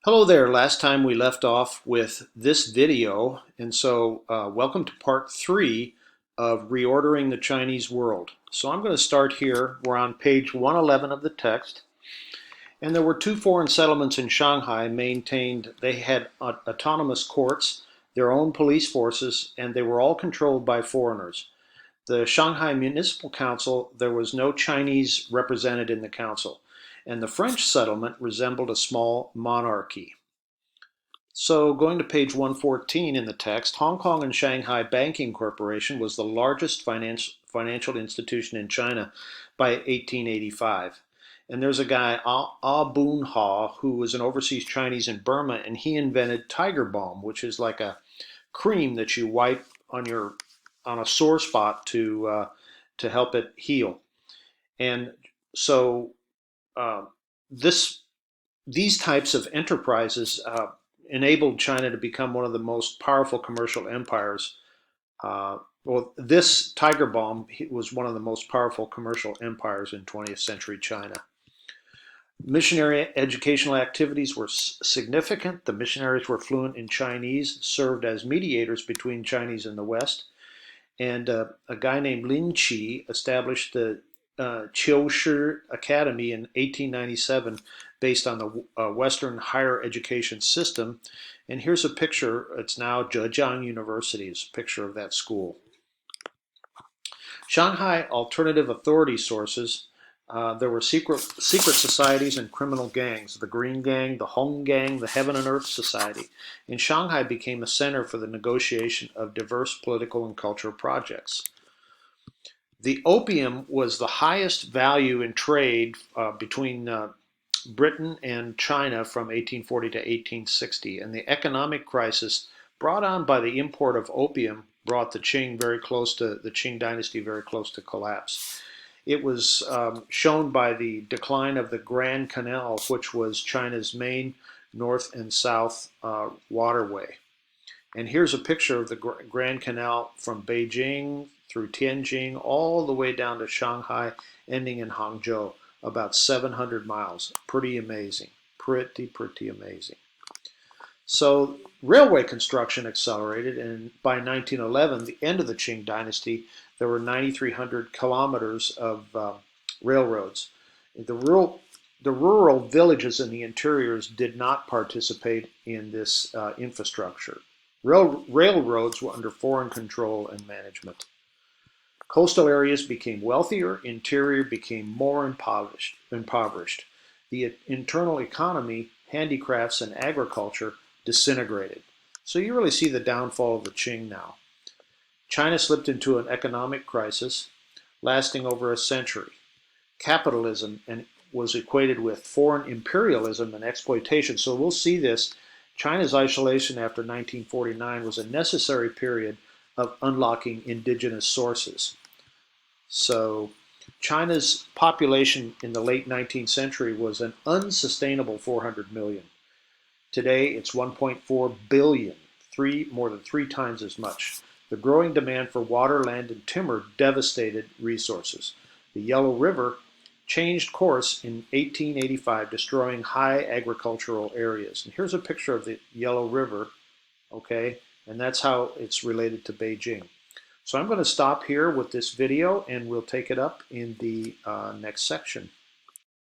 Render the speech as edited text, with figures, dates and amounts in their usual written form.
Hello there. Last time we left off with this video, and so welcome to part 3 of Reordering the Chinese World. So I'm going to start here. We're on page 111 of the text, and there were two foreign settlements in Shanghai maintained. They had autonomous courts, their own police forces, and they were all controlled by foreigners. The Shanghai Municipal Council, there was no Chinese represented in the council, and the French settlement resembled a small monarchy. So going to page 114 in the text, Hong Kong and Shanghai Banking Corporation was the largest financial institution in China by 1885. And there's a guy, Boon Ha, who was an overseas Chinese in Burma, and he invented Tiger Balm, which is like a cream that you wipe on a sore spot to help it heal. And so uh, this these types of enterprises enabled China to become one of the most powerful commercial empires. This Tiger Balm was one of the most powerful commercial empires in 20th century China. Missionary educational activities were significant. The missionaries were fluent in Chinese, served as mediators between Chinese and the West, and a guy named Lin Qi established the Qiu Shi Academy in 1897 based on the Western higher education system. And here's a picture. It's now Zhejiang University. It's a picture of that school. Shanghai alternative authority sources. There were secret societies and criminal gangs, the Green Gang, the Hong Gang, the Heaven and Earth Society. And Shanghai became a center for the negotiation of diverse political and cultural projects. The opium was the highest value in trade between Britain and China from 1840 to 1860, and the economic crisis brought on by the import of opium brought the Qing dynasty very close to collapse. It was shown by the decline of the Grand Canal, which was China's main north and south waterway. And here's a picture of the Grand Canal from Beijing through Tianjin all the way down to Shanghai, ending in Hangzhou, about 700 miles. Pretty amazing. Pretty amazing. So railway construction accelerated, and by 1911, the end of the Qing dynasty, there were 9,300 kilometers of railroads. The rural villages in the interiors did not participate in this infrastructure. Railroads were under foreign control and management. Coastal areas became wealthier, interior became more impoverished. The internal economy, handicrafts, and agriculture disintegrated. So you really see the downfall of the Qing now. China slipped into an economic crisis lasting over a century. Capitalism was equated with foreign imperialism and exploitation. So we'll see this. China's isolation after 1949 was a necessary period of unlocking indigenous sources. So China's population in the late 19th century was an unsustainable 400 million. Today it's 1.4 billion, more than three times as much. The growing demand for water, land, and timber devastated resources. The Yellow River changed course in 1885, destroying high agricultural areas. And here's a picture of the Yellow River, okay? And that's how it's related to Beijing. So I'm going to stop here with this video, and we'll take it up in the next section.